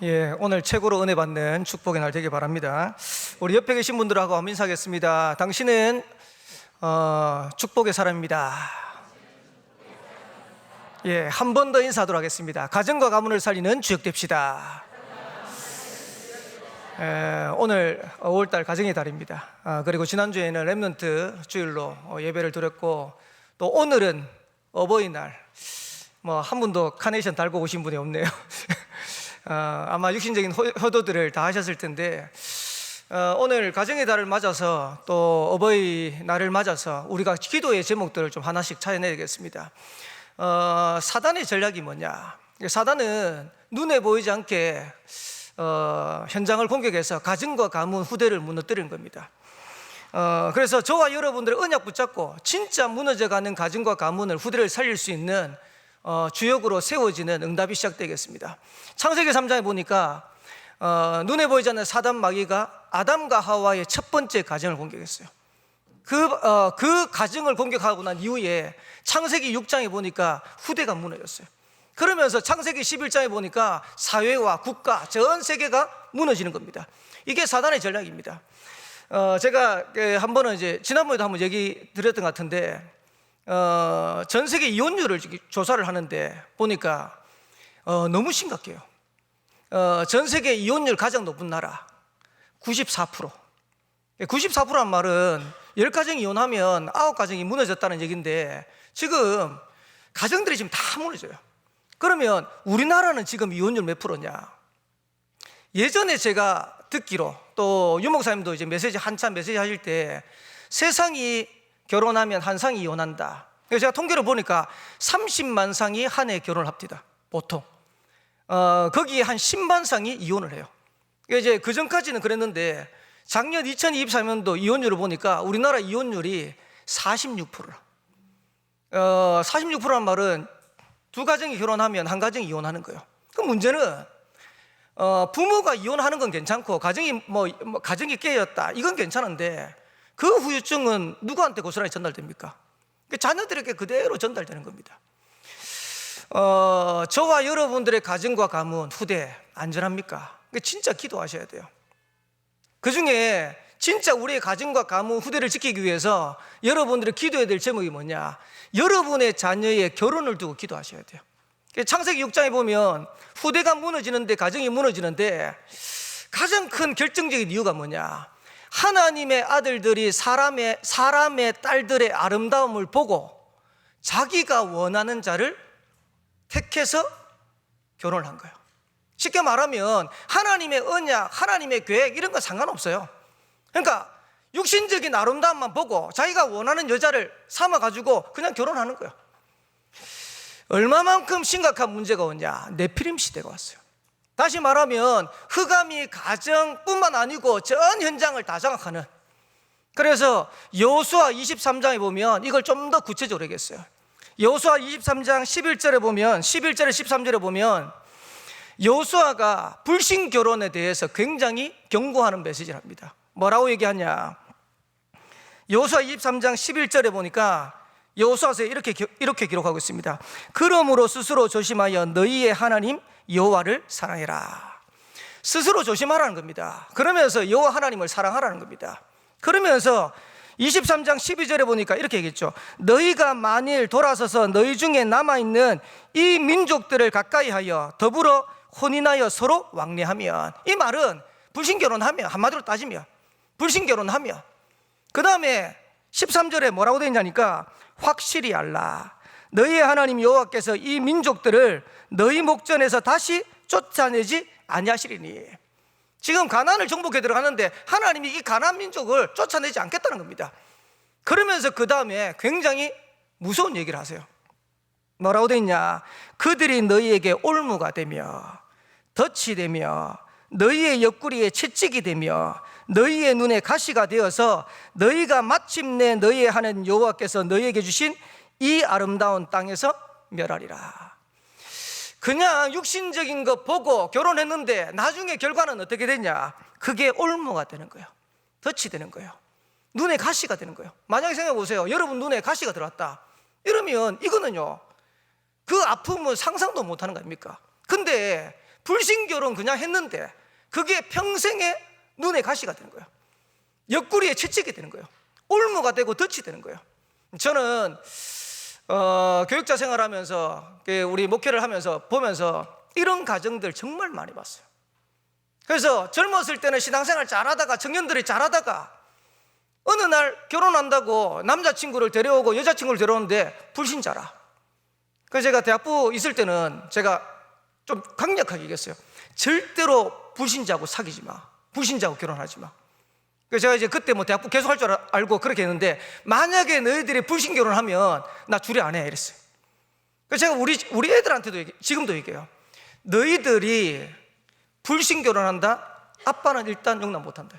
예, 오늘 최고로 은혜 받는 축복의 날 되길 바랍니다. 우리 옆에 계신 분들하고 한번 인사하겠습니다. 당신은 축복의 사람입니다. 예, 한 번 더 인사하도록 하겠습니다. 가정과 가문을 살리는 주역 됩시다. 오늘 5월달 가정의 달입니다. 그리고 지난주에는 렘넌트 주일로 예배를 드렸고, 또 오늘은 어버이날. 한 분도 카네이션 달고 오신 분이 없네요. 아마 육신적인 효도들을 다 하셨을 텐데, 오늘 가정의 달을 맞아서 또 어버이날을 맞아서 우리가 기도의 제목들을 좀 하나씩 찾아내야겠습니다. 사단의 전략이 뭐냐? 사단은 눈에 보이지 않게 현장을 공격해서 가정과 가문 후대를 무너뜨리는 겁니다. 그래서 저와 여러분들의 언약 붙잡고 진짜 무너져가는 가정과 가문을 후대를 살릴 수 있는 주역으로 세워지는 응답이 시작되겠습니다. 창세기 3장에 보니까 눈에 보이지 않는 사단 마귀가 아담과 하와의 첫 번째 가정을 공격했어요. 그 가정을 공격하고 난 이후에 창세기 6장에 보니까 후대가 무너졌어요. 그러면서 창세기 11장에 보니까 사회와 국가, 전 세계가 무너지는 겁니다. 이게 사단의 전략입니다. 제가 한 번은 지난번에도 한번 얘기 드렸던 것 같은데, 전 세계 이혼율을 조사를 하는데 보니까 너무 심각해요. 전 세계 이혼율 가장 높은 나라 94%. 94%란 말은 10가정이 이혼하면 9가정이 무너졌다는 얘기인데, 지금 가정들이 지금 다 무너져요. 그러면 우리나라는 지금 이혼율 몇 프로냐? 예전에 제가 듣기로, 또 유목사님도 한참 메시지 하실 때, 세상이 결혼하면 한 상이 이혼한다. 그래서 제가 통계를 보니까 30만 상이 한 해 결혼을 합니다. 보통 거기에 한 10만 상이 이혼을 해요. 그 전까지는 그랬는데, 작년 2023년도 이혼율을 보니까 우리나라 이혼율이 46%라. 46%란 말은 두 가정이 결혼하면 한 가정이 이혼하는 거예요. 그 문제는 부모가 이혼하는 건 괜찮고, 가정이 가정이 깨졌다, 이건 괜찮은데, 그 후유증은 누구한테 고스란히 전달됩니까? 자녀들에게 그대로 전달되는 겁니다. 저와 여러분들의 가정과 가문, 후대 안전합니까? 진짜 기도하셔야 돼요. 그 중에 진짜 우리의 가정과 가문, 후대를 지키기 위해서 여러분들이 기도해야 될 제목이 뭐냐? 여러분의 자녀의 결혼을 두고 기도하셔야 돼요. 창세기 6장에 보면 후대가 무너지는데, 가정이 무너지는데, 가장 큰 결정적인 이유가 뭐냐? 하나님의 아들들이 사람의 딸들의 아름다움을 보고 자기가 원하는 자를 택해서 결혼을 한 거예요. 쉽게 말하면 하나님의 언약, 하나님의 계획, 이런 건 상관없어요. 그러니까 육신적인 아름다움만 보고 자기가 원하는 여자를 삼아가지고 그냥 결혼하는 거예요. 얼마만큼 심각한 문제가 오냐? 네피림 시대가 왔어요. 다시 말하면 흑암이 가정뿐만 아니고 전 현장을 다 장악하는. 그래서 여호수아 23장에 보면 이걸 좀 더 구체적으로 얘기했어요. 여호수아 23장 11절에 보면, 11절에 13절에 보면 여호수아가 불신 결혼에 대해서 굉장히 경고하는 메시지를 합니다. 뭐라고 얘기하냐? 여호수아 23장 11절에 보니까 여호수아서 이렇게 기록하고 있습니다. 그러므로 스스로 조심하여 너희의 하나님 여호와를 사랑해라. 스스로 조심하라는 겁니다. 그러면서 여호와 하나님을 사랑하라는 겁니다. 그러면서 23장 12절에 보니까 이렇게 얘기했죠. 너희가 만일 돌아서서 너희 중에 남아있는 이 민족들을 가까이 하여 더불어 혼인하여 서로 왕래하면, 이 말은 불신결혼하며, 한마디로 따지면 불신결혼하며, 그 다음에 13절에 뭐라고 되어 있냐니까, 확실히 알라. 너희의 하나님 여호와께서 이 민족들을 너희 목전에서 다시 쫓아내지 아니하시리니. 지금 가나안을 정복해 들어가는데 하나님이 이 가나안 민족을 쫓아내지 않겠다는 겁니다. 그러면서 그 다음에 굉장히 무서운 얘기를 하세요. 뭐라고 되어 있냐? 그들이 너희에게 올무가 되며 덫이 되며 너희의 옆구리에 채찍이 되며 너희의 눈에 가시가 되어서 너희가 마침내 너희의 하나님 여호와께서 너희에게 주신 이 아름다운 땅에서 멸하리라. 그냥 육신적인 거 보고 결혼했는데 나중에 결과는 어떻게 되냐? 그게 올무가 되는 거예요. 덫이 되는 거예요. 눈에 가시가 되는 거예요. 만약에 생각해 보세요. 여러분 눈에 가시가 들어왔다, 이러면 이거는요, 그 아픔은 상상도 못하는 거 아닙니까? 근데 불신결혼 그냥 했는데 그게 평생의 눈의 가시가 되는 거예요. 옆구리에 채찍이 되는 거예요. 올무가 되고 덫이 되는 거예요. 저는 교육자 생활하면서 우리 목회를 하면서 보면서 이런 가정들 정말 많이 봤어요. 그래서 젊었을 때는 신앙생활 잘하다가 청년들이 잘하다가 어느 날 결혼한다고 남자친구를 데려오고 여자친구를 데려오는데 불신자라. 그래서 제가 대학부 있을 때는 제가 좀 강력하게 얘기했어요. 절대로 불신자하고 사귀지 마. 불신자하고 결혼하지 마. 그래서 제가 이제 그때 뭐 대학부 계속 할 줄 알고 그렇게 했는데, 만약에 너희들이 불신 결혼하면 나 주례 안 해 이랬어요. 그래서 제가 우리 애들한테도 지금도 얘기해요. 너희들이 불신 결혼한다? 아빠는 일단 용납 못한다.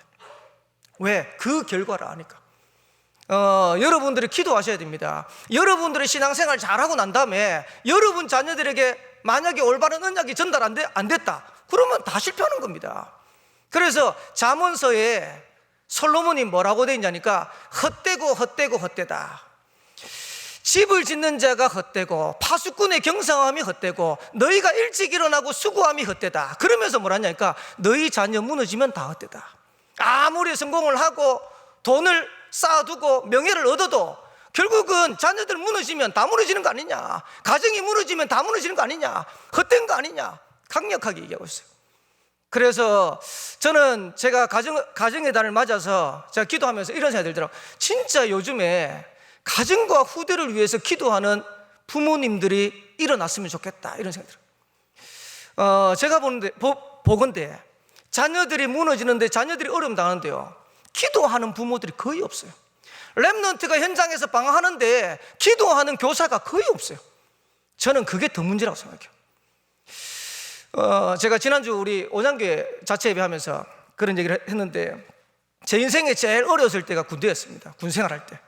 왜? 그 결과를 아니까. 여러분들이 기도하셔야 됩니다. 여러분들의 신앙생활 잘하고 난 다음에 여러분 자녀들에게 만약에 올바른 언약이 전달 안 됐다, 그러면 다 실패하는 겁니다. 그래서 잠언서에 솔로몬이 뭐라고 돼 있냐니까, 헛되고 헛되고 헛되다. 집을 짓는 자가 헛되고 파수꾼의 경상함이 헛되고 너희가 일찍 일어나고 수고함이 헛되다. 그러면서 뭐라냐니까, 너희 자녀 무너지면 다 헛되다. 아무리 성공을 하고 돈을 쌓아두고 명예를 얻어도 결국은 자녀들 무너지면 다 무너지는 거 아니냐, 가정이 무너지면 다 무너지는 거 아니냐, 헛된 거 아니냐, 강력하게 얘기하고 있어요. 그래서 저는 제가 가정의 달을 맞아서 제가 기도하면서 이런 생각이 들더라고요. 진짜 요즘에 가정과 후대를 위해서 기도하는 부모님들이 일어났으면 좋겠다, 이런 생각이 들어요. 제가 보건대 자녀들이 무너지는데, 자녀들이 어려움 당하는데요, 기도하는 부모들이 거의 없어요. 렘넌트가 현장에서 방황하는데 기도하는 교사가 거의 없어요. 저는 그게 더 문제라고 생각해요. 제가 지난주 우리 오장교회 자체 예배하면서 그런 얘기를 했는데, 제 인생에 제일 어려웠을 때가 군대였습니다. 군 생활할 때.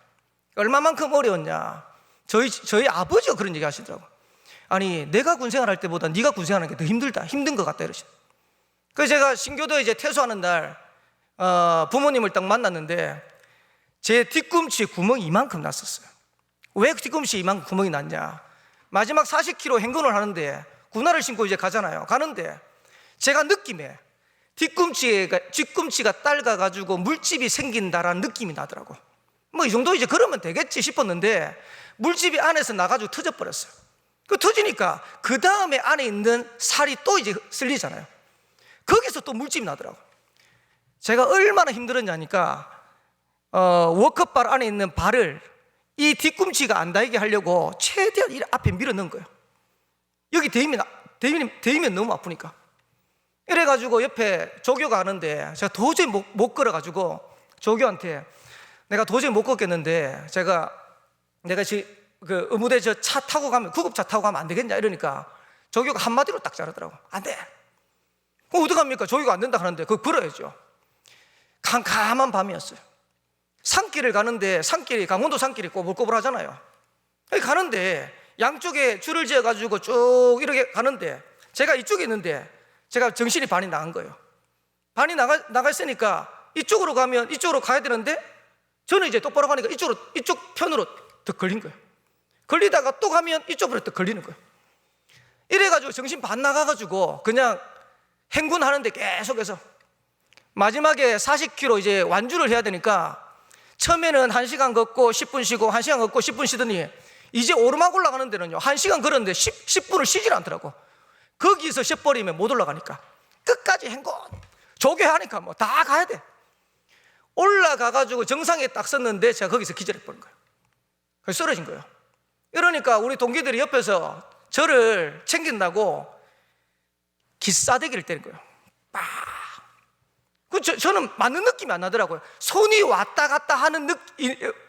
얼마만큼 어려웠냐, 저희 아버지가 그런 얘기 하시더라고요. 아니, 내가 군 생활할 때보다 네가 군 생활하는 게 더 힘든 것 같다, 이러시더라고요. 그래서 제가 신교도에 이제 퇴소하는 날 부모님을 딱 만났는데 제 뒤꿈치에 구멍이 이만큼 났었어요. 왜 뒤꿈치에 이만큼 구멍이 났냐, 마지막 40km 행군을 하는데 군화를 신고 이제 가는데 제가 느낌에 뒤꿈치가 딸가가지고 물집이 생긴다라는 느낌이 나더라고. 뭐 이 정도 이제 그러면 되겠지 싶었는데, 물집이 안에서 나가지고 터져버렸어요. 그 터지니까 그 다음에 안에 있는 살이 또 이제 쓸리잖아요. 거기서 또 물집이 나더라고. 제가 얼마나 힘들었냐니까, 워커발 안에 있는 발을 이 뒤꿈치가 안 닿게 하려고 최대한 이 앞에 밀어 넣은 거예요. 여기 대이면 너무 아프니까. 이래가지고 옆에 조교가 가는데 제가 도저히 못 걸어가지고 조교한테 내가 도저히 못 걷겠는데 내가 지금 그 의무대 저 차 타고 가면, 구급차 타고 가면 안 되겠냐 이러니까 조교가 한마디로 딱 자르더라고. 안 돼. 그럼 어떡합니까? 조교가 안 된다 하는데 그거 걸어야죠. 캄캄한 밤이었어요. 산길을 가는데, 강원도 산길이 꼬불꼬불 하잖아요. 가는데 양쪽에 줄을 지어가지고 쭉 이렇게 가는데 제가 이쪽에 있는데 제가 정신이 반이 나간 거예요. 반이 나가 있으니까 이쪽으로 가면 이쪽으로 가야 되는데 저는 이제 똑바로 가니까 이쪽 편으로 더 걸린 거예요. 걸리다가 또 가면 이쪽으로 더 걸리는 거예요. 이래가지고 정신 반 나가가지고 그냥 행군하는데 계속해서 마지막에 40km 이제 완주를 해야 되니까, 처음에는 1시간 걷고 10분 쉬고 1시간 걷고 10분 쉬더니 이제 오르막 올라가는 데는요 1시간 걸었는데 10분을 쉬질 않더라고. 거기서 쉬어버리면 못 올라가니까 끝까지 행군 조교하니까 뭐 다 가야 돼. 올라가가지고 정상에 딱 섰는데 제가 거기서 기절해버린 거예요. 그래서 쓰러진 거예요. 이러니까 우리 동기들이 옆에서 저를 챙긴다고 기싸대기를 때린 거예요. 저는 맞는 느낌이 안 나더라고요. 손이 왔다 갔다 하는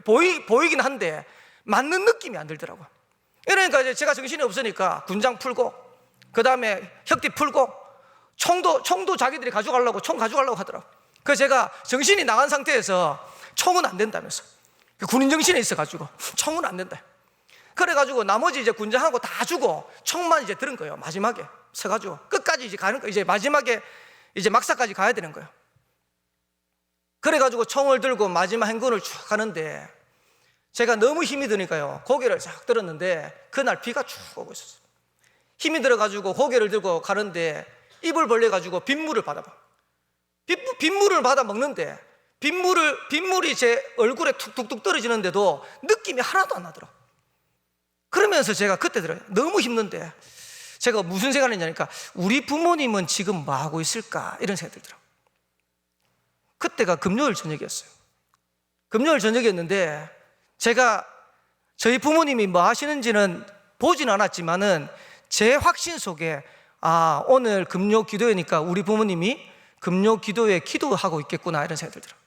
보이긴 한데 맞는 느낌이 안 들더라고요. 이러니까 이제 제가 정신이 없으니까 군장 풀고, 그 다음에 혁띠 풀고, 총도 자기들이 가져가려고 하더라고요. 그래서 제가 정신이 나간 상태에서 총은 안 된다면서, 군인 정신에 있어가지고 총은 안 된다. 그래가지고 나머지 이제 군장하고 다 주고 총만 이제 들은 거예요. 마지막에 서가지고 끝까지 이제 가는 거예요. 이제 마지막에 이제 막사까지 가야 되는 거예요. 그래가지고 총을 들고 마지막 행군을 쭉 가는데 제가 너무 힘이 드니까요 고개를 싹 들었는데 그날 비가 쭉 오고 있었어요. 힘이 들어가지고 고개를 들고 가는데 입을 벌려가지고 빗물을 받아봐. 빗물을 받아 먹는데 빗물이 제 얼굴에 툭툭툭 떨어지는데도 느낌이 하나도 안 나더라. 그러면서 제가 그때 들어요. 너무 힘든데 제가 무슨 생각을 했냐니까 우리 부모님은 지금 뭐 하고 있을까 이런 생각이 들더라고요. 그때가 금요일 저녁이었어요. 금요일 저녁이었는데 제가 저희 부모님이 뭐 하시는지는 보진 않았지만은 제 확신 속에 오늘 금요 기도회니까 우리 부모님이 금요 기도회에 기도하고 있겠구나 이런 생각이 들더라고요.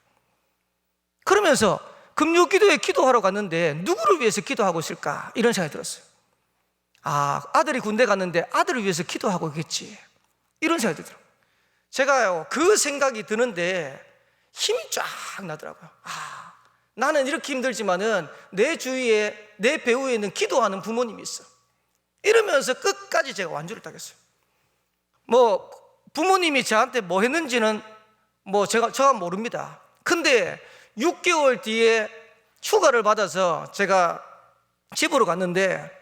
그러면서 금요 기도회에 기도하러 갔는데 누구를 위해서 기도하고 있을까 이런 생각이 들었어요. 아들이 군대 갔는데 아들을 위해서 기도하고 있겠지 이런 생각이 들더라고요. 제가요 그 생각이 드는데 힘이 쫙 나더라고요. 나는 이렇게 힘들지만은 내 주위에 내 배후에는 기도하는 부모님이 있어. 이러면서 끝까지 제가 완주를 따겠어요. 뭐 부모님이 저한테 뭐 했는지는 뭐 제가 모릅니다. 근데 6개월 뒤에 휴가를 받아서 제가 집으로 갔는데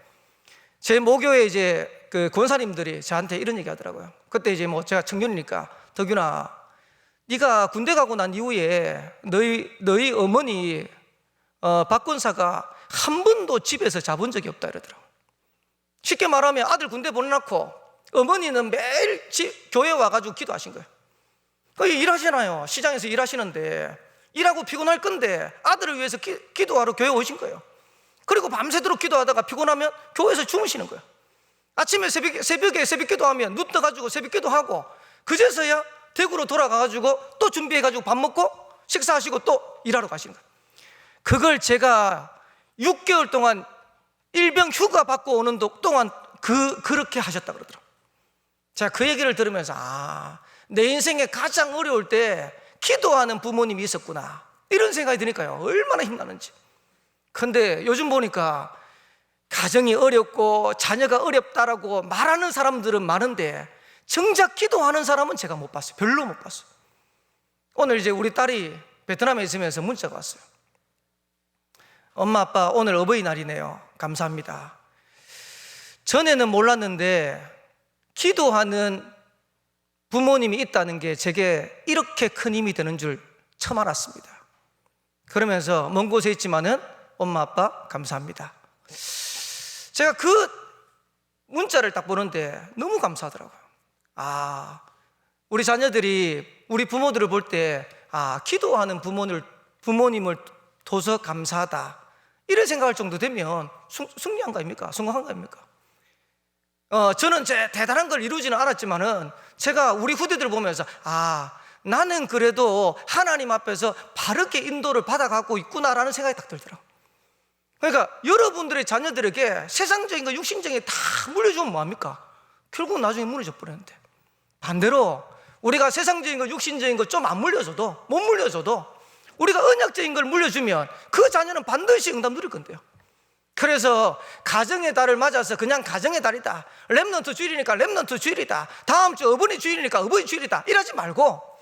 제 모교에 이제 그 권사님들이 저한테 이런 얘기 하더라고요. 그때 이제 뭐 제가 청년이니까 덕윤아 네가 군대 가고 난 이후에 너희 어머니 박권사가 한 번도 집에서 자본 적이 없다 이러더라고요. 쉽게 말하면 아들 군대 보내놓고 어머니는 매일 교회 와가지고 기도하신 거예요. 일하시잖아요. 시장에서 일하시는데 일하고 피곤할 건데 아들을 위해서 기도하러 교회 오신 거예요. 그리고 밤새도록 기도하다가 피곤하면 교회에서 주무시는 거예요. 아침에 새벽에 새벽 기도하면 눈 떠가지고 새벽 기도하고 그제서야 대구로 돌아가가지고 또 준비해가지고 밥 먹고 식사하시고 또 일하러 가시는 거예요. 그걸 제가 6개월 동안 일병 휴가 받고 오는 동안 그렇게 하셨다 그러더라고요. 제가 그 얘기를 들으면서 내 인생에 가장 어려울 때 기도하는 부모님이 있었구나 이런 생각이 드니까요 얼마나 힘나는지. 근데 요즘 보니까 가정이 어렵고 자녀가 어렵다라고 말하는 사람들은 많은데 정작 기도하는 사람은 제가 못 봤어요. 별로 못 봤어요. 오늘 이제 우리 딸이 베트남에 있으면서 문자가 왔어요. 엄마 아빠 오늘 어버이날이네요. 감사합니다. 전에는 몰랐는데 기도하는 부모님이 있다는 게 제게 이렇게 큰 힘이 되는 줄 처음 알았습니다. 그러면서 먼 곳에 있지만은 엄마 아빠 감사합니다. 제가 그 문자를 딱 보는데 너무 감사하더라고요. 우리 자녀들이 우리 부모들을 볼 때 기도하는 부모님을 둬서 감사하다 이런 생각할 정도 되면 승리한 거 아닙니까? 성공한 거 아닙니까? 저는 제 대단한 걸 이루지는 않았지만은 제가 우리 후대들을 보면서 나는 그래도 하나님 앞에서 바르게 인도를 받아가고 있구나라는 생각이 딱 들더라고요. 그러니까 여러분들의 자녀들에게 세상적인 거 육신적인 거 다 물려주면 뭐합니까? 결국 나중에 무너져 버리는데 반대로 우리가 세상적인 거 육신적인 거 좀 안 물려줘도 못 물려줘도 우리가 언약적인 걸 물려주면 그 자녀는 반드시 응답 누릴 건데요. 그래서 가정의 달을 맞아서 그냥 가정의 달이다, 렘넌트 주일이니까 렘넌트 주일이다, 다음 주 어버이 주일이니까 어버이 주일이다 이러지 말고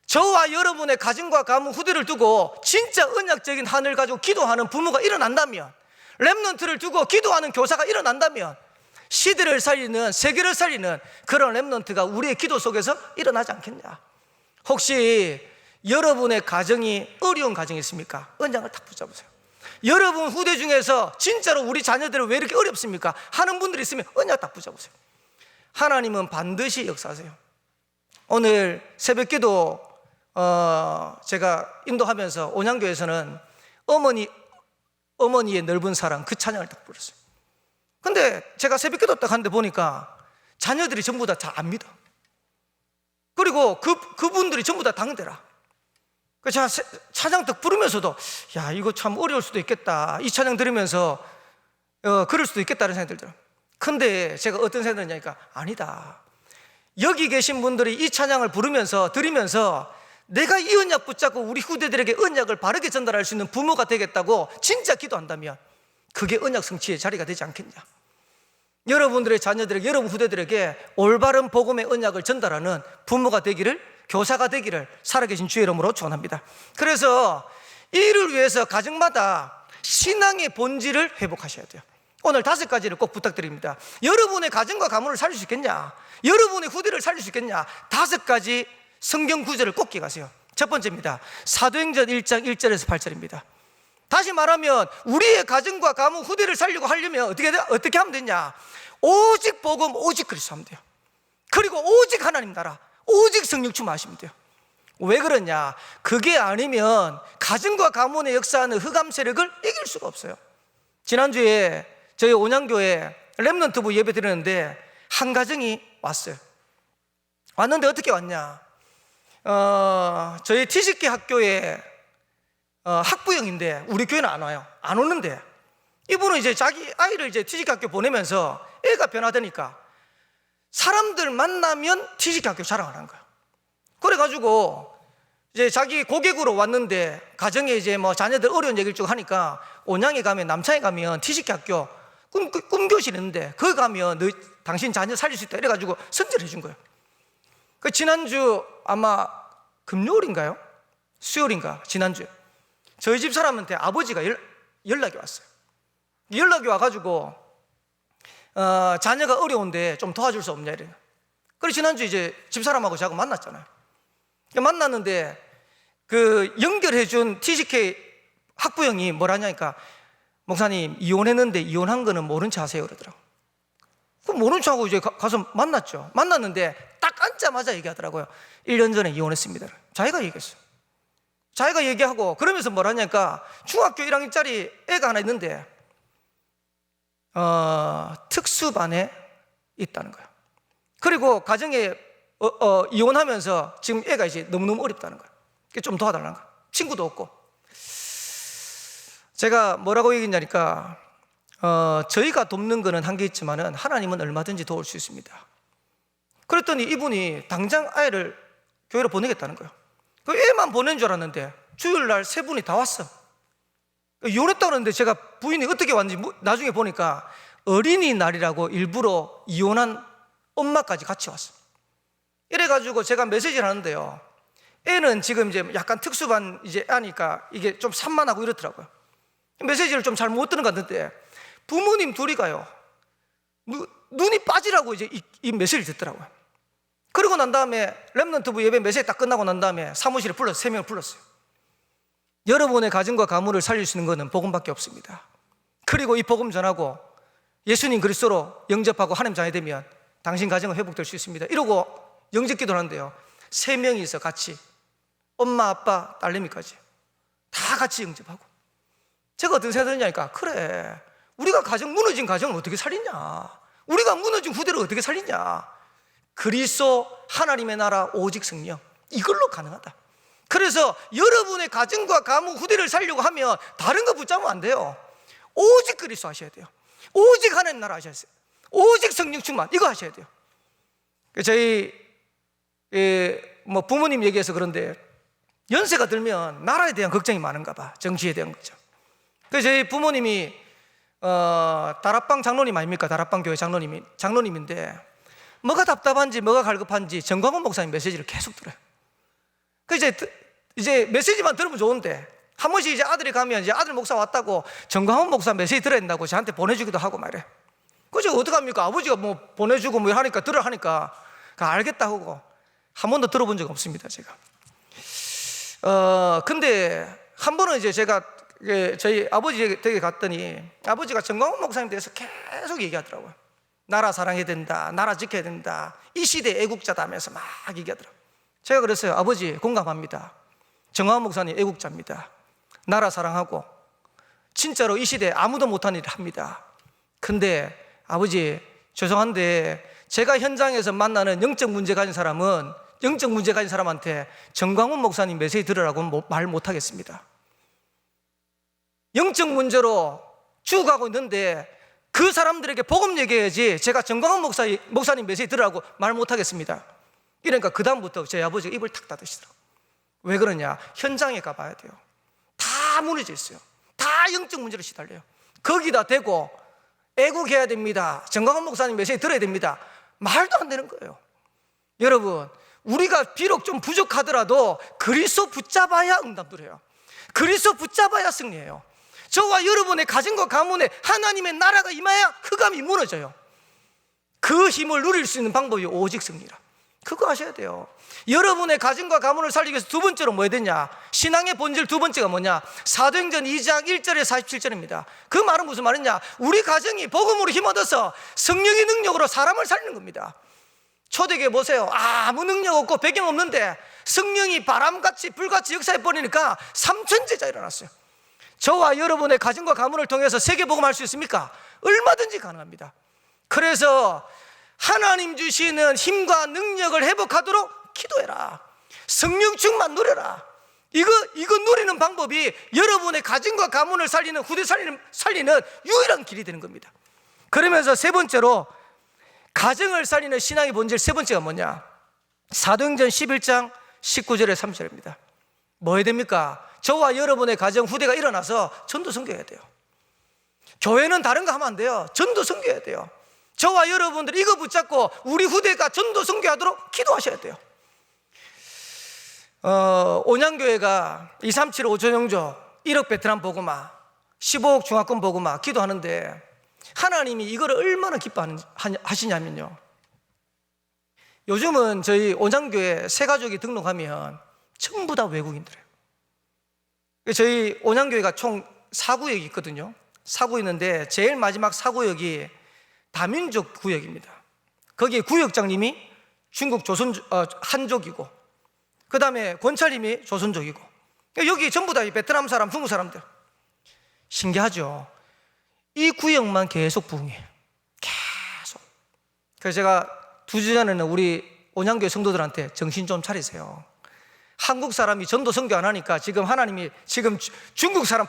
저와 여러분의 가정과 가문 후대를 두고 진짜 언약적인 한을 가지고 기도하는 부모가 일어난다면, 렘넌트를 두고 기도하는 교사가 일어난다면 시대를 살리는, 세계를 살리는 그런 렘넌트가 우리의 기도 속에서 일어나지 않겠냐. 혹시 여러분의 가정이 어려운 가정이 있습니까? 언약을 딱 붙잡으세요. 여러분 후대 중에서 진짜로 우리 자녀들은 왜 이렇게 어렵습니까? 하는 분들이 있으면 언약 딱 붙잡으세요. 하나님은 반드시 역사하세요. 오늘 새벽기도 제가 인도하면서 온양교에서는 어머니의 넓은 사랑 그 찬양을 딱 불렀어요. 근데 제가 새벽기도 딱 하는데 보니까 자녀들이 전부 다 잘 안 믿어. 그리고 그분들이 전부 다 당대라. 제가 찬양 딱 부르면서도 이거 참 어려울 수도 있겠다, 이 찬양 들으면서 그럴 수도 있겠다는 생각이 들더라고요. 근데 제가 어떤 생각이 드냐니까 아니다, 여기 계신 분들이 이 찬양을 부르면서 들으면서 내가 이 언약 붙잡고 우리 후대들에게 언약을 바르게 전달할 수 있는 부모가 되겠다고 진짜 기도한다면 그게 언약 성취의 자리가 되지 않겠냐. 여러분들의 자녀들에게, 여러분 후대들에게 올바른 복음의 언약을 전달하는 부모가 되기를, 교사가 되기를 살아계신 주의 이름으로 축원합니다. 그래서 이를 위해서 가정마다 신앙의 본질을 회복하셔야 돼요. 오늘 5가지를 꼭 부탁드립니다. 여러분의 가정과 가문을 살릴 수 있겠냐? 여러분의 후대를 살릴 수 있겠냐? 5가지 성경 구절을 꼭 기억하세요. 첫 번째입니다. 사도행전 1장 1절에서 8절입니다. 다시 말하면 우리의 가정과 가문 후대를 살리고 하려면 어떻게 하면 되냐? 오직 복음, 오직 그리스도 하면 돼요. 그리고 오직 하나님 나라, 오직 성령 충만하시면 돼요. 왜 그러냐? 그게 아니면 가정과 가문의 역사하는 흑암 세력을 이길 수가 없어요. 지난주에 저희 온양교회 렘넌트부 예배 드렸는데 한 가정이 왔어요. 왔는데 어떻게 왔냐? 저희 티식기 학교에 학부형인데 우리 교회는 안 와요. 안 오는데 이분은 이제 자기 아이를 이제 티식기 학교 보내면서 애가 변화되니까 사람들 만나면 티식기 학교 자랑하는 거예요. 그래가지고 이제 자기 고객으로 왔는데 가정에 이제 뭐 자녀들 어려운 얘기를 쭉 하니까 온양에 가면 남창에 가면 티식기 학교 꿈교실 있는데 거기 가면 너 당신 자녀 살릴 수 있다 이래가지고 선전해 준 거예요. 그 지난주 아마 금요일인가요? 수요일인가? 지난주에 저희 집 사람한테 아버지가 연락이 왔어요. 연락이 와가지고 자녀가 어려운데 좀 도와줄 수 없냐 이래요. 그래서 지난주 이제 집사람하고 저하고 만났잖아요. 만났는데 그 연결해준 TCK 학부형이 뭐라냐니까 목사님 이혼했는데 이혼한 거는 모른 체 하세요 그러더라고. 그럼 모른 체 하고 이제 가서 만났죠. 만났는데 딱 앉자마자 얘기하더라고요. 1년 전에 이혼했습니다. 자기가 얘기했어요. 자기가 얘기하고 그러면서 뭐라냐니까 중학교 1학년짜리 애가 하나 있는데 특수반에 있다는 거예요. 그리고 가정에 이혼하면서 지금 애가 이제 너무너무 어렵다는 거예요. 좀 도와달라는 거예요. 친구도 없고. 제가 뭐라고 얘기했냐니까 저희가 돕는 거는 한계 있지만은 하나님은 얼마든지 도울 수 있습니다. 그랬더니 이분이 당장 아이를 교회로 보내겠다는 거예요. 그 애만 보낸 줄 알았는데 주일날 3분이 다 왔어. 이혼했다고 그러는데 제가 부인이 어떻게 왔는지 나중에 보니까 어린이날이라고 일부러 이혼한 엄마까지 같이 왔어. 이래가지고 제가 메시지를 하는데요. 애는 지금 이제 약간 특수반 이제 아니까 이게 좀 산만하고 이렇더라고요. 메시지를 좀 잘 못 듣는 것 같은데 부모님 둘이 가요. 눈이 빠지라고 이제 이 메시지를 듣더라고요. 그러고 난 다음에 렘넌트부 예배 메시지 딱 끝나고 난 다음에 사무실에 불러서 3명을 불렀어요. 여러분의 가정과 가문을 살릴 수 있는 것은 복음밖에 없습니다. 그리고 이 복음 전하고 예수님 그리스도로 영접하고 하나님 자녀 되면 당신 가정은 회복될 수 있습니다. 이러고 영접 기도를 하는데요. 3명이서 같이 엄마, 아빠, 딸내미까지 다 같이 영접하고 제가 어떤 생각이 드냐니까 그래 우리가 무너진 가정을 어떻게 살리냐, 우리가 무너진 후대를 어떻게 살리냐, 그리스도 하나님의 나라 오직 성령 이걸로 가능하다. 그래서 여러분의 가정과 가문 후대를 살려고 하면 다른 거 붙잡으면 안 돼요. 오직 그리스도 하셔야 돼요. 오직 하나님 나라 하셔야 돼요. 오직 성령 충만 이거 하셔야 돼요. 저희 뭐 부모님 얘기해서 그런데 연세가 들면 나라에 대한 걱정이 많은가 봐. 정치에 대한 거죠. 그래서 저희 부모님이 다락방 장로님 아닙니까? 다락방 교회 장로님인데 뭐가 답답한지 뭐가 갈급한지 정광훈 목사님 메시지를 계속 들어요. 그래서 이제 메시지만 들으면 좋은데 한 번씩 이제 아들이 가면 이제 아들 목사 왔다고 정광훈 목사 메시지 들어야 된다고 저한테 보내주기도 하고 말이에요. 그래서 어떡합니까? 아버지가 뭐 보내주고 뭐 하니까 들으라 하니까 알겠다 하고 한 번도 들어본 적 없습니다 제가. 근데 한 번은 이제 제가 저희 아버지 댁에 갔더니 아버지가 정광훈 목사님 대해서 계속 얘기하더라고요. 나라 사랑해야 된다, 나라 지켜야 된다, 이 시대 애국자다 하면서 막 얘기하더라고요. 제가 그랬어요. 아버지 공감합니다. 정광훈 목사님 애국자입니다. 나라 사랑하고 진짜로 이 시대에 아무도 못한 일을 합니다. 근데 아버지 죄송한데 제가 현장에서 만나는 영적 문제 가진 사람한테 정광훈 목사님 메시지 들으라고 말 못하겠습니다. 영적 문제로 죽어가고 있는데 그 사람들에게 복음 얘기해야지 제가 정광훈 목사님 메시지 들으라고 말 못하겠습니다. 이러니까 그 다음부터 제 아버지가 입을 탁 닫으시더라고요. 왜 그러냐? 현장에 가봐야 돼요. 다 무너져 있어요. 다 영적 문제로 시달려요. 거기다 대고 애국해야 됩니다, 정광훈 목사님 메시지 들어야 됩니다, 말도 안 되는 거예요. 여러분, 우리가 비록 좀 부족하더라도 그리스도 붙잡아야 응답을 해요. 그리스도 붙잡아야 승리해요. 저와 여러분의 가정과 가문에 하나님의 나라가 임하야 흑암이 무너져요. 그 힘을 누릴 수 있는 방법이 오직 승리라. 그거 아셔야 돼요. 여러분의 가정과 가문을 살리기 위해서 두 번째로 뭐 해야 되냐? 신앙의 본질 두 번째가 뭐냐? 사도행전 2장 1절에 47절입니다. 그 말은 무슨 말이냐? 우리 가정이 복음으로 힘 얻어서 성령의 능력으로 사람을 살리는 겁니다. 초대교회 보세요. 아무 능력 없고 배경 없는데 성령이 바람같이 불같이 역사해 버리니까 3,000제자 일어났어요. 저와 여러분의 가정과 가문을 통해서 세계 복음할 수 있습니까? 얼마든지 가능합니다. 그래서 하나님 주시는 힘과 능력을 회복하도록 기도해라. 성령 충만 누려라. 이거 누리는 방법이 여러분의 가정과 가문을 살리는, 후대 살리는 유일한 길이 되는 겁니다. 그러면서 세 번째로 가정을 살리는 신앙의 본질 세 번째가 뭐냐? 사도행전 11장 19절에 30절입니다. 뭐 해야 됩니까? 저와 여러분의 가정 후대가 일어나서 전도 선교해야 돼요. 교회는 다른 거 하면 안 돼요. 전도 선교해야 돼요. 저와 여러분들 이거 붙잡고 우리 후대가 전도 선교하도록 기도하셔야 돼요. 온양교회가 237 5천영조 1억 베트남 복음화 15억 중화권 복음화 기도하는데 하나님이 이거를 얼마나 기뻐하시냐면요, 요즘은 저희 온양교회 새 가족이 등록하면 전부 다 외국인들이에요. 저희 온양교회가 총 4구역이 있거든요. 4구역 있는데 제일 마지막 4구역이 다민족 구역입니다. 거기에 구역장님이 중국 한족이고, 그 다음에 권찰님이 조선족이고, 여기 전부 다 베트남 사람, 중국 사람들. 신기하죠? 이 구역만 계속 부흥해요. 계속. 그래서 제가 2주 전에는 우리 온양교회 성도들한테 정신 좀 차리세요. 한국 사람이 전도 선교 안 하니까 지금 하나님이 지금 중국 사람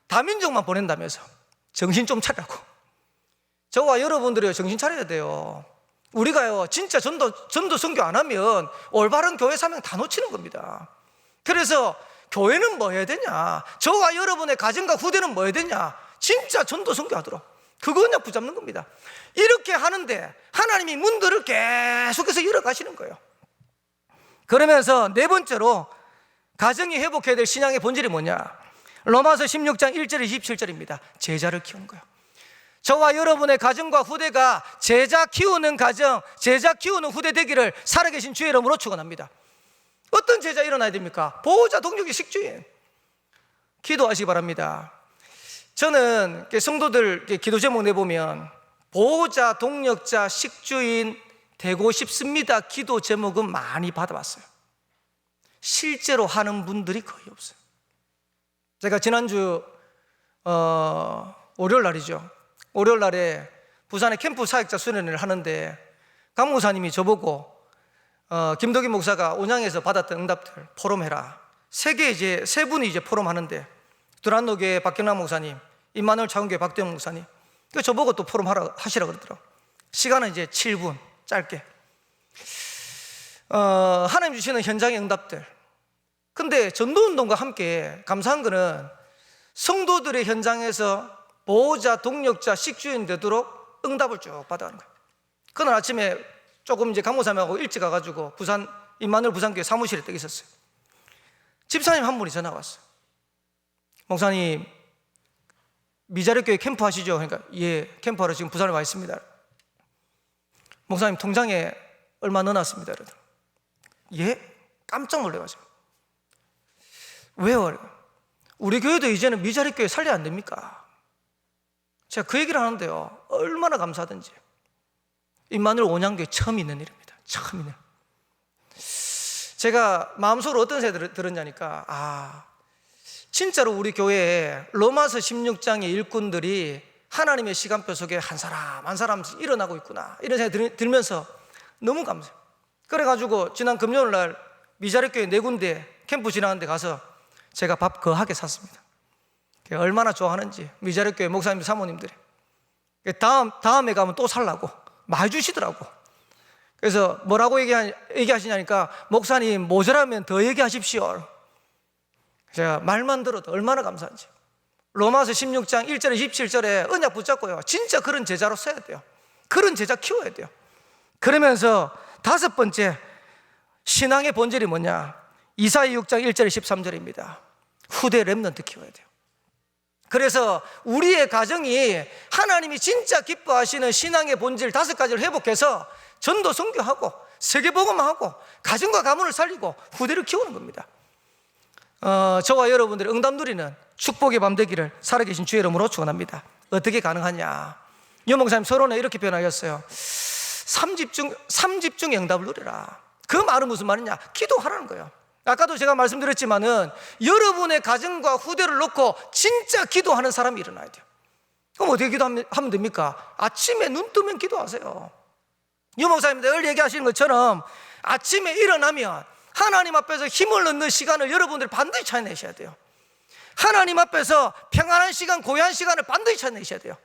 다민족만 보낸다면서 정신 좀 차리라고. 저와 여러분들이 정신 차려야 돼요. 우리가요 진짜 전도 선교 안 하면 올바른 교회 사명 다 놓치는 겁니다. 그래서 교회는 뭐 해야 되냐? 저와 여러분의 가정과 후대는 뭐 해야 되냐? 진짜 전도 선교하도록 그거 그냥 붙잡는 겁니다. 이렇게 하는데 하나님이 문들을 계속해서 열어가시는 거예요. 그러면서 네 번째로 가정이 회복해야 될 신앙의 본질이 뭐냐? 로마서 16장 1절 27절입니다. 제자를 키우는 거예요. 저와 여러분의 가정과 후대가 제자 키우는 가정, 제자 키우는 후대 되기를 살아계신 주의 이름으로 축원합니다. 어떤 제자 일어나야 됩니까? 보호자, 동력이, 식주인. 기도하시기 바랍니다. 저는 성도들 기도 제목 내보면 보호자, 동력자, 식주인 되고 싶습니다 기도 제목은 많이 받아봤어요. 실제로 하는 분들이 거의 없어요. 제가 지난주 월요일 날이죠. 월요일 날에 부산에 캠프 사역자 수련회를 하는데 강 목사님이 저보고 김덕인 목사가 온양에서 받았던 응답들 포럼해라. 세 분이 이제 포럼하는데 두란노교회 박경남 목사님, 임마누엘 차원교회 박대영 목사님. 그 저보고 또 포럼 하시라 그러더라고요. 시간은 이제 7분 짧게. 하나님 주시는 현장의 응답들. 근데 전도운동과 함께 감사한 거는 성도들의 현장에서 보호자, 동력자, 식주인 되도록 응답을 쭉 받아가는 거예요. 그날 아침에 조금 이제 강모사님하고 일찍 가가지고 부산 임마누엘 부산교회 사무실에 딱 있었어요. 집사님 한 분이 전화가 왔어요. 목사님 미자력교회 캠프 하시죠? 그러니까 예, 캠프하러 지금 부산에 와 있습니다. 목사님 통장에 얼마 넣어놨습니다. 예? 깜짝 놀래가지고. 왜요? 우리 교회도 이제는 미자력교회 살려야 안 됩니까? 제가 그 얘기를 하는데요, 얼마나 감사하든지. 임마누엘 온양교회 처음 있는 일입니다. 처음 있는. 제가 마음속으로 어떤 생각이 들었냐니까, 진짜로 우리 교회에 로마서 16장의 일꾼들이 하나님의 시간표 속에 한 사람 한 사람씩 일어나고 있구나, 이런 생각이 들면서 너무 감사해요. 그래가지고 지난 금요일 날 미자력교회 4군데 캠프 지나는 데 가서 제가 밥 거하게 샀습니다. 얼마나 좋아하는지 미자력교회 목사님 사모님들이. 다음에 가면 또 살라고 많이 주시더라고. 그래서 뭐라고 얘기하시냐니까, 목사님 모자라면 더 얘기하십시오. 제가 말만 들어도 얼마나 감사한지. 로마서 16장 1절에 27절에 언약 붙잡고요, 진짜 그런 제자로 써야 돼요. 그런 제자 키워야 돼요. 그러면서 5번째 신앙의 본질이 뭐냐? 이사야 6장 1절에 13절입니다. 후대 렘넌트 키워야 돼요. 그래서 우리의 가정이 하나님이 진짜 기뻐하시는 신앙의 본질 5가지를 회복해서 전도 선교하고 세계복음하고 가정과 가문을 살리고 후대를 키우는 겁니다. 저와 여러분들의 응답 누리는 축복의 밤 되기를 살아계신 주의 이름으로 축원합니다. 어떻게 가능하냐? 유목사님 서론에 이렇게 변화했어요. 3집중 응답을 누리라. 그 말은 무슨 말이냐? 기도하라는 거예요. 아까도 제가 말씀드렸지만은 여러분의 가정과 후대를 놓고 진짜 기도하는 사람이 일어나야 돼요. 그럼 어떻게 기도하면 됩니까? 아침에 눈 뜨면 기도하세요. 유목사님들 늘 얘기하시는 것처럼 아침에 일어나면 하나님 앞에서 힘을 얻는 시간을 여러분들이 반드시 찾아내셔야 돼요. 하나님 앞에서 평안한 시간, 고요한 시간을 반드시 찾아내셔야 돼요.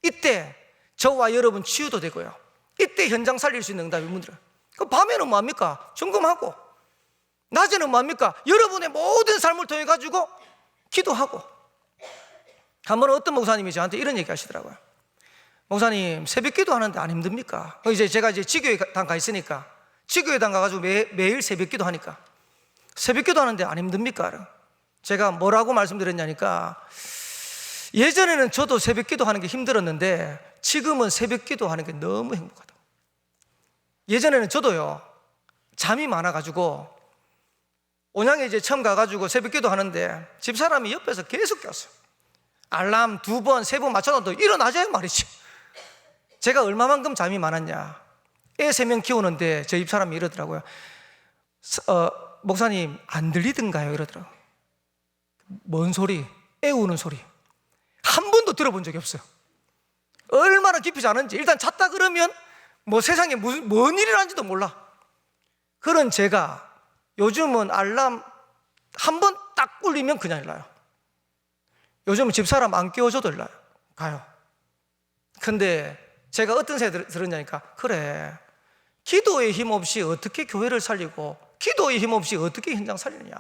이때 저와 여러분 치유도 되고요. 이때 현장 살릴 수 있는 응답이 문제예요. 그럼 밤에는 뭐합니까? 점검하고, 낮에는 뭐합니까? 여러분의 모든 삶을 통해 가지고 기도하고. 한 번은 어떤 목사님이 저한테 이런 얘기 하시더라고요. 목사님, 새벽 기도 하는데 안 힘듭니까? 제가 지교회당 가 있으니까 지교회당 가가지고 매일 새벽 기도 하니까 새벽 기도 하는데 안 힘듭니까? 제가 뭐라고 말씀드렸냐니까, 예전에는 저도 새벽 기도 하는 게 힘들었는데 지금은 새벽 기도 하는 게 너무 행복하다. 예전에는 저도요, 잠이 많아가지고 온양에 이제 처음 가가지고 새벽 기도 하는데 집사람이 옆에서 계속 깼어요. 알람 2번, 3번 맞춰놔도 일어나자요 말이지. 제가 얼마만큼 잠이 많았냐. 애 3명 키우는데 저 집사람이 이러더라고요. 목사님 안 들리던가요? 이러더라고요. 뭔 소리? 애 우는 소리. 한 번도 들어본 적이 없어요. 얼마나 깊이 자는지. 일단 잤다 그러면 뭐 세상에 뭔 일이 나는지도 몰라. 그런 제가 요즘은 알람 한 번 딱 울리면 그냥 일어나요. 요즘은 집사람 안 깨워줘도 일어나요. 가요. 근데 제가 어떤 생각이 들었냐니까, 그래, 기도의 힘 없이 어떻게 교회를 살리고 기도의 힘 없이 어떻게 현장 살리느냐.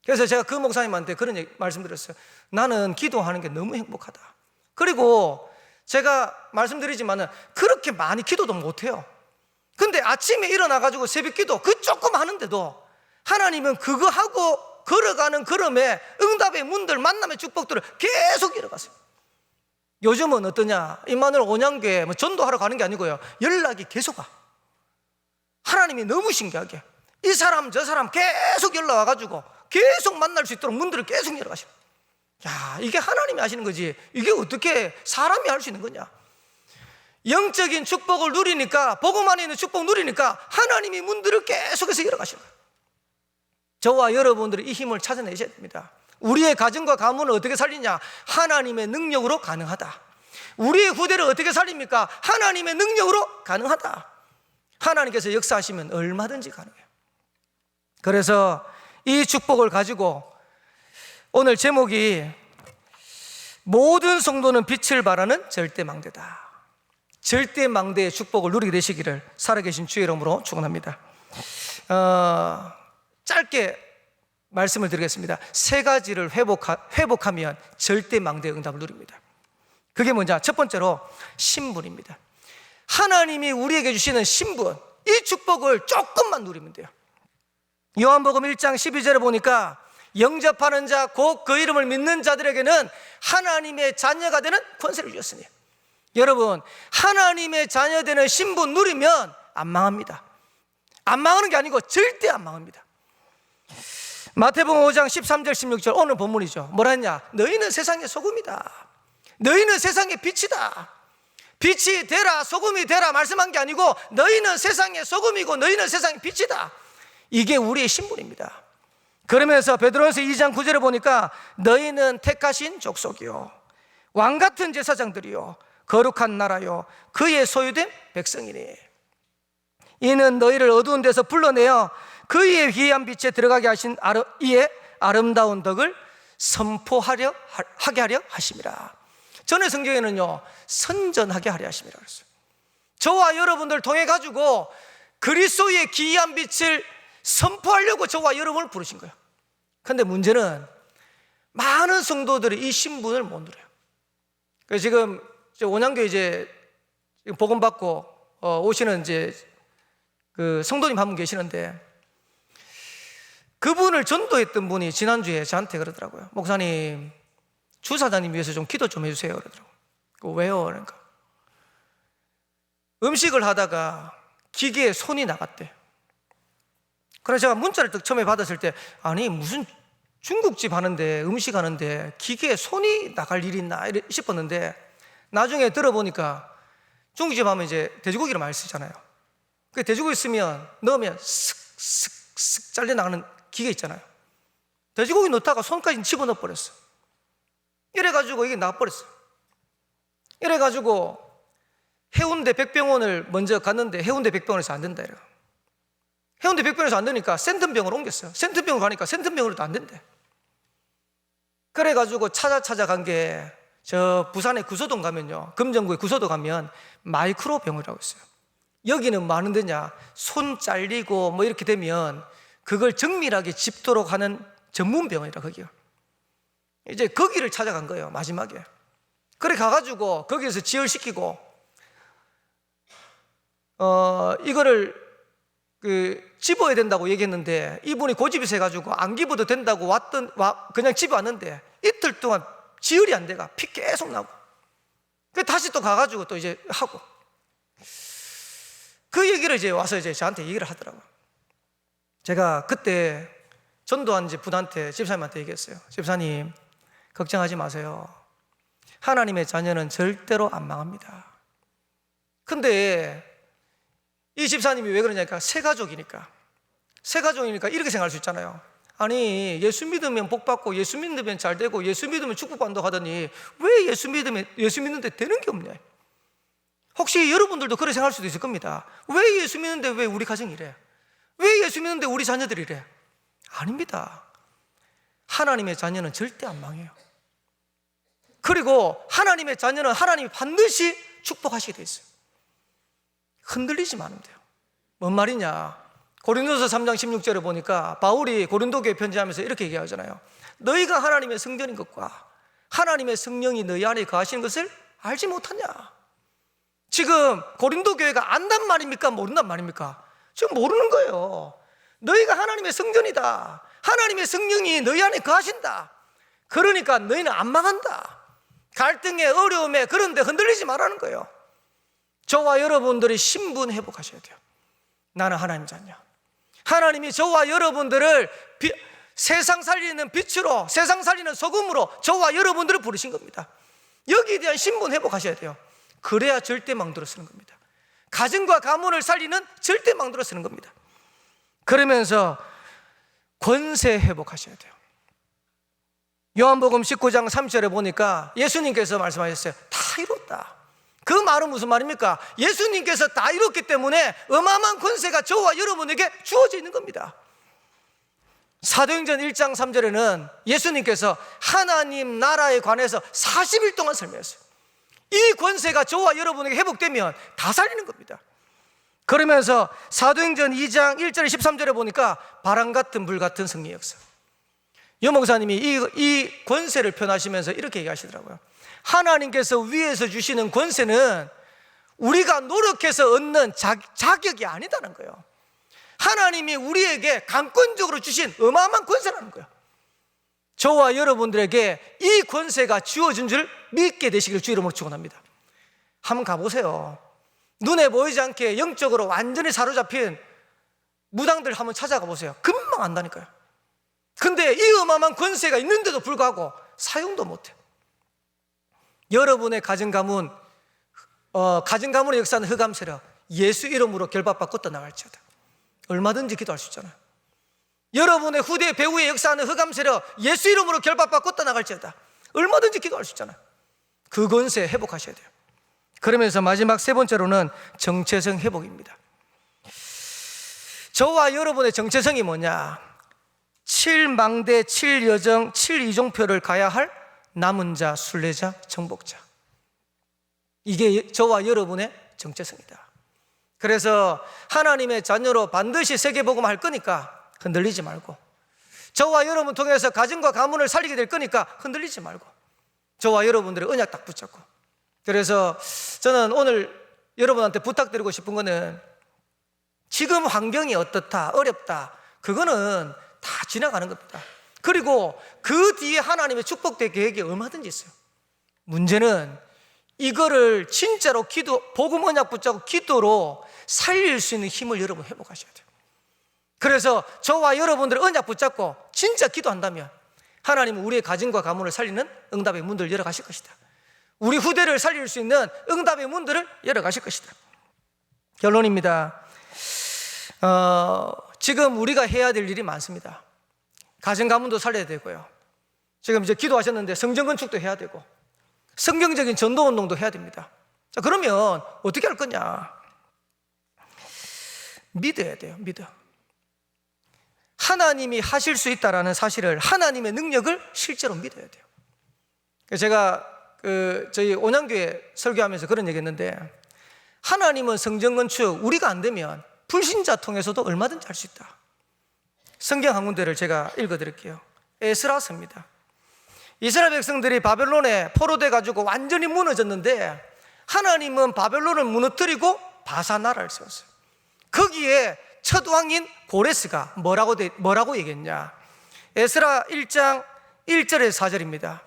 그래서 제가 그 목사님한테 그런 말씀드렸어요. 나는 기도하는 게 너무 행복하다. 그리고 제가 말씀드리지만은 그렇게 많이 기도도 못해요. 근데 아침에 일어나가지고 새벽 기도 그 조금 하는데도 하나님은 그거 하고 걸어가는 걸음에 응답의 문들, 만남의 축복들을 계속 열어가세요. 요즘은 어떠냐? 임마누엘 온양교회 전도하러 가는 게 아니고요, 연락이 계속 와. 하나님이 너무 신기하게 이 사람 저 사람 계속 연락 와가지고 계속 만날 수 있도록 문들을 계속 열어가셔. 야, 이게 하나님이 하시는 거지 이게 어떻게 사람이 할 수 있는 거냐. 영적인 축복을 누리니까, 복음 안에 있는 축복 누리니까 하나님이 문들을 계속해서 열어가시는 거예요. 저와 여러분들이 이 힘을 찾아내셔야 됩니다. 우리의 가정과 가문을 어떻게 살리냐? 하나님의 능력으로 가능하다. 우리의 후대를 어떻게 살립니까? 하나님의 능력으로 가능하다. 하나님께서 역사하시면 얼마든지 가능해요. 그래서 이 축복을 가지고 오늘 제목이 모든 성도는 빛을 발하는 절대망대다. 절대망대의 축복을 누리게 되시기를 살아계신 주의 이름으로 축원합니다. 짧게 말씀을 드리겠습니다. 3가지를 회복하면 절대망대의 응답을 누립니다. 그게 뭐냐? 첫 번째로 신분입니다. 하나님이 우리에게 주시는 신분, 이 축복을 조금만 누리면 돼요. 요한복음 1장 12절에 보니까 영접하는 자, 곧 그 이름을 믿는 자들에게는 하나님의 자녀가 되는 권세를 주셨으니, 여러분, 하나님의 자녀되는 신분 누리면 안 망합니다. 안 망하는 게 아니고 절대 안 망합니다. 마태복음 5장 13절 16절 오늘 본문이죠. 뭐라 했냐? 너희는 세상의 소금이다. 너희는 세상의 빛이다. 빛이 되라, 소금이 되라 말씀한 게 아니고 너희는 세상의 소금이고 너희는 세상의 빛이다. 이게 우리의 신분입니다. 그러면서 베드로전서 2장 9절에 보니까 너희는 택하신 족속이요, 왕같은 제사장들이요, 거룩한 나라요, 그의 소유된 백성이니, 이는 너희를 어두운 데서 불러내어 그의 희귀한 빛에 들어가게 하신 이의 아름다운 덕을 선포하려 하게 하려 하심이라. 전의 성경에는요, 선전하게 하려 하심이라 그랬어요. 저와 여러분들 통해 가지고 그리스도의 기이한 빛을 선포하려고 저와 여러분을 부르신 거예요. 그런데 문제는 많은 성도들이 이 신분을 못 누려요. 그래서 지금 온양교회 이제 복음 받고 오시는 이제 그 성도님 한 분 계시는데, 그분을 전도했던 분이 지난주에 저한테 그러더라고요. 목사님, 주사장님 위해서 좀 기도 좀 해주세요. 그러더라고요. 왜요? 그러니까 음식을 하다가 기계에 손이 나갔대. 그래서 제가 문자를 딱 처음에 받았을 때, 아니 무슨 중국집 하는데, 음식 하는데 기계에 손이 나갈 일이 있나 싶었는데, 나중에 들어보니까 중국집 하면 이제 돼지고기를 많이 쓰잖아요. 그 돼지고기 쓰면 넣으면 슥슥슥 잘려나가는 기계 있잖아요. 돼지고기 넣다가 손까지 집어넣어 버렸어. 이래가지고 이게 나가버렸어. 이래가지고 해운대 백병원을 먼저 갔는데 해운대 백병원에서 안 된다 이래요. 해운대 백병원에서 안 되니까 센텀병원을 옮겼어요. 센텀병원 가니까 센텀병원으로도 안 된대. 그래가지고 찾아간 게 저 부산의 구소동 가면요, 금정구의 구소동 가면 마이크로 병원이라고 있어요. 여기는 뭐 하는 데냐, 손 잘리고 뭐 이렇게 되면 그걸 정밀하게 짚도록 하는 전문 병원이라. 거기요. 이제 거기를 찾아간 거예요, 마지막에. 그래 가가지고 거기에서 지혈시키고 이거를 집어야 된다고 얘기했는데, 이분이 고집이 세가지고 안 집어도 된다고 그냥 집어 왔는데 이틀 동안 지혈이 안 돼가 피 계속 나고, 다시 또 가가지고 또 이제 하고, 그 얘기를 이제 와서 이제 저한테 얘기를 하더라고요. 제가 그때 전도한 이제 분한테, 집사님한테 얘기했어요. 집사님, 걱정하지 마세요. 하나님의 자녀는 절대로 안 망합니다. 근데 이 집사님이 왜 그러냐니까, 새가족이니까 이렇게 생각할 수 있잖아요. 아니 예수 믿으면 복 받고 예수 믿으면 잘 되고 예수 믿으면 축복받는다고 하더니 왜 예수 믿는데 되는 게 없냐. 혹시 여러분들도 그렇게 생각할 수도 있을 겁니다. 왜 예수 믿는데 왜 우리 가정이 이래? 왜 예수 믿는데 우리 자녀들이 이래? 아닙니다. 하나님의 자녀는 절대 안 망해요. 그리고 하나님의 자녀는 하나님이 반드시 축복하시게 돼 있어요. 흔들리지만 하면 돼요. 뭔 말이냐, 고린도서 3장 16절에 보니까 바울이 고린도교회 편지하면서 이렇게 얘기하잖아요. 너희가 하나님의 성전인 것과 하나님의 성령이 너희 안에 거하시는 것을 알지 못하냐. 지금 고린도교회가 안단 말입니까, 모른단 말입니까? 지금 모르는 거예요. 너희가 하나님의 성전이다. 하나님의 성령이 너희 안에 거하신다. 그러니까 너희는 안 망한다. 갈등에, 어려움에, 그런데 흔들리지 말라는 거예요. 저와 여러분들이 신분 회복하셔야 돼요. 나는 하나님 자녀. 하나님이 저와 여러분들을 세상 살리는 빛으로, 세상 살리는 소금으로 저와 여러분들을 부르신 겁니다. 여기에 대한 신분 회복하셔야 돼요. 그래야 절대 망들어 쓰는 겁니다. 가정과 가문을 살리는 절대 망들어 쓰는 겁니다. 그러면서 권세 회복하셔야 돼요. 요한복음 19장 3절에 보니까 예수님께서 말씀하셨어요. 다 이뤘다. 그 말은 무슨 말입니까? 예수님께서 다 이뤘기 때문에 어마어마한 권세가 저와 여러분에게 주어져 있는 겁니다. 사도행전 1장 3절에는 예수님께서 하나님 나라에 관해서 40일 동안 설명했어요. 이 권세가 저와 여러분에게 회복되면 다 살리는 겁니다. 그러면서 사도행전 2장 1절에 13절에 보니까 바람 같은 불 같은 승리 역사. 여 목사님이 이 권세를 표현하시면서 이렇게 얘기하시더라고요. 하나님께서 위에서 주시는 권세는 우리가 노력해서 얻는 자격이 아니다는 거예요. 하나님이 우리에게 강권적으로 주신 어마어마한 권세라는 거예요. 저와 여러분들에게 이 권세가 주어진 줄 믿게 되시길 주 이름으로 축원합니다. 한번 가보세요. 눈에 보이지 않게 영적으로 완전히 사로잡힌 무당들 한번 찾아가 보세요. 금방 안다니까요. 근데 이 어마어마한 권세가 있는데도 불구하고 사용도 못해요. 여러분의 가정 가문의 역사는 흑암세력, 예수 이름으로 결박받고 떠나갈지어다. 얼마든지 기도할 수 있잖아요. 여러분의 후대 배우의 역사는 흑암세력, 예수 이름으로 결박받고 떠나갈지어다. 얼마든지 기도할 수 있잖아요. 그 권세 회복하셔야 돼요. 그러면서 마지막 세 번째로는 정체성 회복입니다. 저와 여러분의 정체성이 뭐냐? 7망대, 7여정, 7이종표를 가야 할 남은 자, 순례자, 정복자. 이게 저와 여러분의 정체성이다. 그래서 하나님의 자녀로 반드시 세계복음 할 거니까 흔들리지 말고, 저와 여러분 통해서 가정과 가문을 살리게 될 거니까 흔들리지 말고, 저와 여러분들의 언약 딱 붙잡고. 그래서 저는 오늘 여러분한테 부탁드리고 싶은 거는, 지금 환경이 어떻다, 어렵다, 그거는 다 지나가는 겁니다. 그리고 그 뒤에 하나님의 축복될 계획이 얼마든지 있어요. 문제는 이거를 진짜로 복음 언약 붙잡고 기도로 살릴 수 있는 힘을 여러분 회복하셔야 돼요. 그래서 저와 여러분들이 언약 붙잡고 진짜 기도한다면 하나님은 우리의 가정과 가문을 살리는 응답의 문들을 열어가실 것이다. 우리 후대를 살릴 수 있는 응답의 문들을 열어가실 것이다. 결론입니다. 지금 우리가 해야 될 일이 많습니다. 가정 가문도 살려야 되고요. 지금 이제 기도하셨는데 성전 건축도 해야 되고 성경적인 전도 운동도 해야 됩니다. 자, 그러면 어떻게 할 거냐? 믿어야 돼요. 믿어. 하나님이 하실 수 있다라는 사실을, 하나님의 능력을 실제로 믿어야 돼요. 제가 저희 온양교회 설교하면서 그런 얘기했는데, 하나님은 성전 건축 우리가 안 되면 불신자 통해서도 얼마든지 할 수 있다. 성경 한 군데를 제가 읽어드릴게요. 에스라서입니다. 이스라엘 백성들이 바벨론에 포로돼 가지고 완전히 무너졌는데 하나님은 바벨론을 무너뜨리고 바사 나라를 세웠어요. 거기에 첫 왕인 고레스가 뭐라고 얘기했냐? 에스라 1장 1절에서 4절입니다.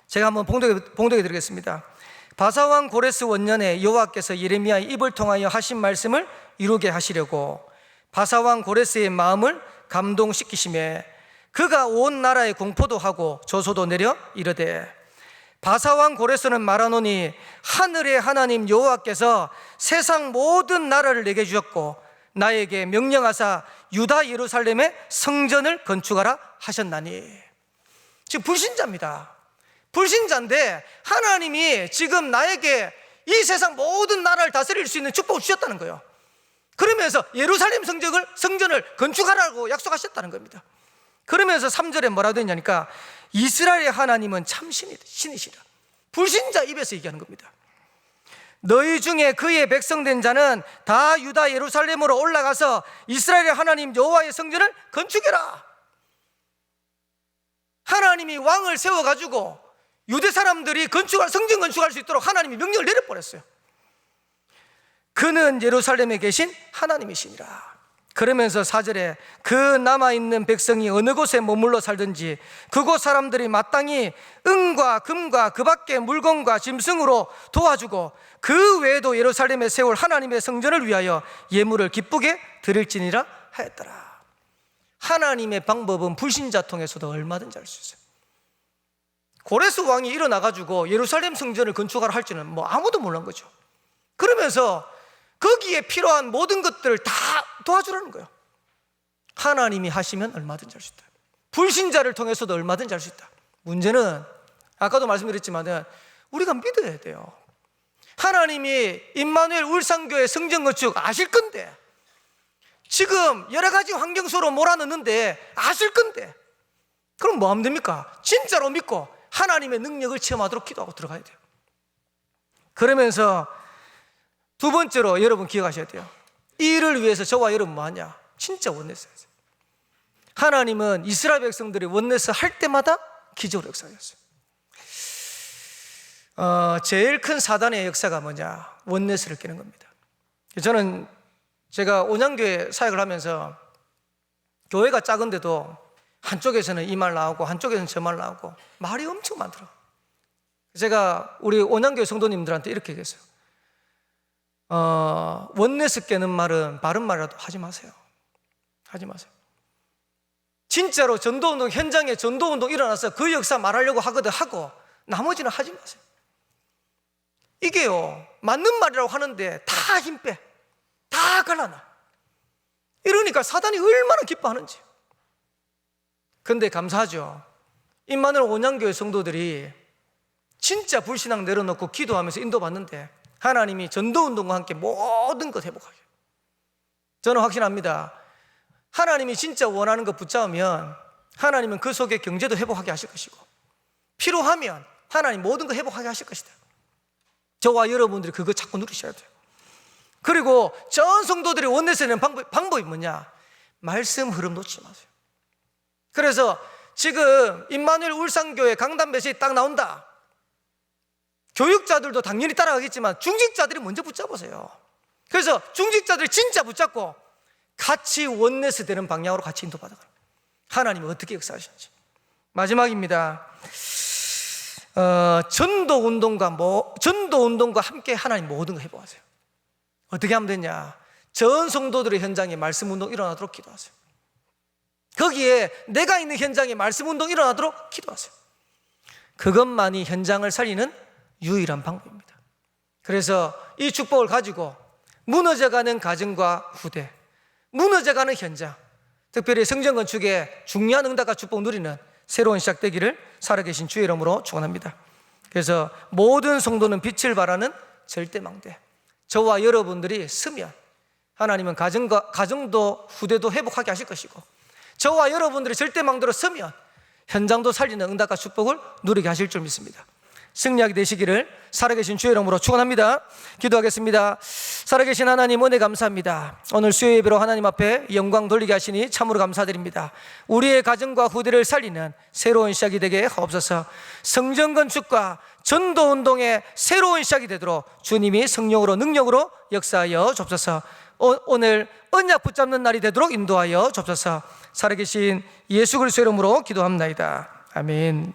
제가 한번 봉독해 드리겠습니다. 바사왕 고레스 원년에 여호와께서 예레미야의 입을 통하여 하신 말씀을 이루게 하시려고 바사왕 고레스의 마음을 감동시키시매 그가 온 나라에 공포도 하고 조소도 내려 이르되, 바사왕 고레스는 말하노니 하늘의 하나님 여호와께서 세상 모든 나라를 내게 주셨고 나에게 명령하사 유다 예루살렘에 성전을 건축하라 하셨나니. 지금 불신자입니다. 불신자인데 하나님이 지금 나에게 이 세상 모든 나라를 다스릴 수 있는 축복을 주셨다는 거예요. 그러면서 예루살렘 성전을 건축하라고 약속하셨다는 겁니다. 그러면서 3절에 뭐라고 했냐니까 이스라엘의 하나님은 참 신이시라. 불신자 입에서 얘기하는 겁니다. 너희 중에 그의 백성된 자는 다 유다 예루살렘으로 올라가서 이스라엘의 하나님 여호와의 성전을 건축해라. 하나님이 왕을 세워가지고 유대 사람들이 성전 건축할 수 있도록 하나님이 명령을 내려버렸어요. 그는 예루살렘에 계신 하나님이시니라. 그러면서 4절에 그 남아있는 백성이 어느 곳에 머물러 살든지 그곳 사람들이 마땅히 은과 금과 그 밖의 물건과 짐승으로 도와주고 그 외에도 예루살렘에 세울 하나님의 성전을 위하여 예물을 기쁘게 드릴지니라 하였더라. 하나님의 방법은 불신자 통해서도 얼마든지 할 수 있어요. 고레스 왕이 일어나가지고 예루살렘 성전을 건축하라 할 줄은 아무도 몰란 거죠. 그러면서 거기에 필요한 모든 것들을 다 도와주라는 거예요. 하나님이 하시면 얼마든지 할 수 있다. 불신자를 통해서도 얼마든지 할 수 있다. 문제는 아까도 말씀드렸지만 우리가 믿어야 돼요. 하나님이 임마누엘 울산교회 성전 건축 아실 건데, 지금 여러 가지 환경 속으로 몰아넣는데 아실 건데, 그럼 뭐 하면 됩니까? 진짜로 믿고 하나님의 능력을 체험하도록 기도하고 들어가야 돼요. 그러면서 두 번째로 여러분 기억하셔야 돼요. 이 일을 위해서 저와 여러분 뭐 하냐? 진짜 원내스 해야 돼요. 하나님은 이스라엘 백성들이 원내스 할 때마다 기적으로 역사하셨어요. 제일 큰 사단의 역사가 뭐냐? 원내스를 깨는 겁니다. 저는 제가 온양교회 사역을 하면서 교회가 작은데도 한쪽에서는 이 말 나오고 한쪽에서는 저 말 나오고 말이 엄청 많더라고요. 제가 우리 온양교회 성도님들한테 이렇게 얘기했어요. 원내스 깨는 말은 바른 말이라도 하지 마세요. 하지 마세요. 진짜로 전도운동 현장에 전도운동 일어나서 그 역사 말하려고 하거든 하고 나머지는 하지 마세요. 이게요, 맞는 말이라고 하는데 다 힘 빼, 다 갈라놔. 이러니까 사단이 얼마나 기뻐하는지. 그런데 감사하죠. 임마누엘 온양교회 성도들이 진짜 불신앙 내려놓고 기도하면서 인도받는데 하나님이 전도운동과 함께 모든 것 회복하게. 저는 확신합니다. 하나님이 진짜 원하는 것 붙잡으면 하나님은 그 속에 경제도 회복하게 하실 것이고 필요하면 하나님 모든 것 회복하게 하실 것이다. 저와 여러분들이 그거 자꾸 누리셔야 돼요. 그리고 전 성도들이 원내에서 내는 방법이 뭐냐? 말씀 흐름 놓지 마세요. 그래서 지금 임마누엘 울산교회 강단 메시지 딱 나온다. 교육자들도 당연히 따라가겠지만 중직자들이 먼저 붙잡으세요. 그래서 중직자들이 진짜 붙잡고 같이 원내스 되는 방향으로 같이 인도받아가요. 하나님은 어떻게 역사하시는지. 마지막입니다. 전도운동과 함께 하나님 모든 거 해보세요. 어떻게 하면 되냐? 전 성도들의 현장에 말씀운동 일어나도록 기도하세요. 거기에 내가 있는 현장에 말씀운동 일어나도록 기도하세요. 그것만이 현장을 살리는 유일한 방법입니다. 그래서 이 축복을 가지고 무너져가는 가정과 후대, 무너져가는 현장, 특별히 성전 건축에 중요한 응답과 축복 누리는 새로운 시작되기를 살아계신 주의 이름으로 축원합니다. 그래서 모든 성도는 빛을 발하는 절대망대, 저와 여러분들이 서면 하나님은 가정도 후대도 회복하게 하실 것이고, 저와 여러분들이 절대망대로 서면 현장도 살리는 응답과 축복을 누리게 하실 줄 믿습니다. 승리하게 되시기를 살아계신 주의 이름으로 축원합니다. 기도하겠습니다. 살아계신 하나님, 은혜 감사합니다. 오늘 수요 예배로 하나님 앞에 영광 돌리게 하시니 참으로 감사드립니다. 우리의 가정과 후대를 살리는 새로운 시작이 되게 하옵소서. 성전 건축과 전도 운동의 새로운 시작이 되도록 주님이 성령으로 능력으로 역사하여 주옵소서. 오늘 언약 붙잡는 날이 되도록 인도하여 주옵소서. 살아계신 예수 그리스도 이름으로 기도합나이다. 아멘.